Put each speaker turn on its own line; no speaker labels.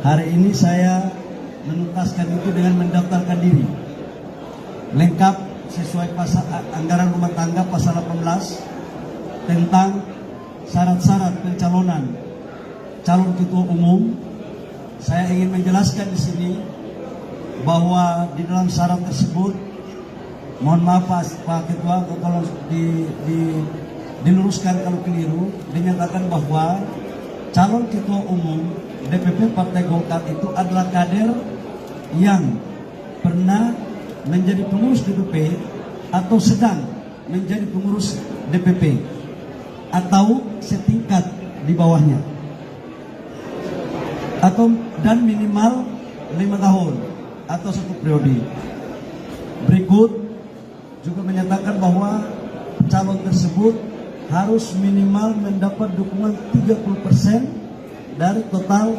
Hari ini saya menuntaskan itu dengan mendaftarkan diri lengkap sesuai pasal anggaran rumah tangga pasal 18 tentang syarat-syarat pencalonan calon ketua umum. Saya ingin menjelaskan di sini bahwa di dalam syarat tersebut, mohon maaf Pak Ketua kalau diluruskan kalau keliru, dinyatakan bahwa calon ketua umum DPP Partai Golkar itu adalah kader yang pernah menjadi pengurus DPP atau sedang menjadi pengurus DPP atau setingkat di bawahnya, atau dan minimal 5 tahun atau 1 periode. Berikut juga menyatakan bahwa calon tersebut harus minimal mendapat dukungan 30% dari total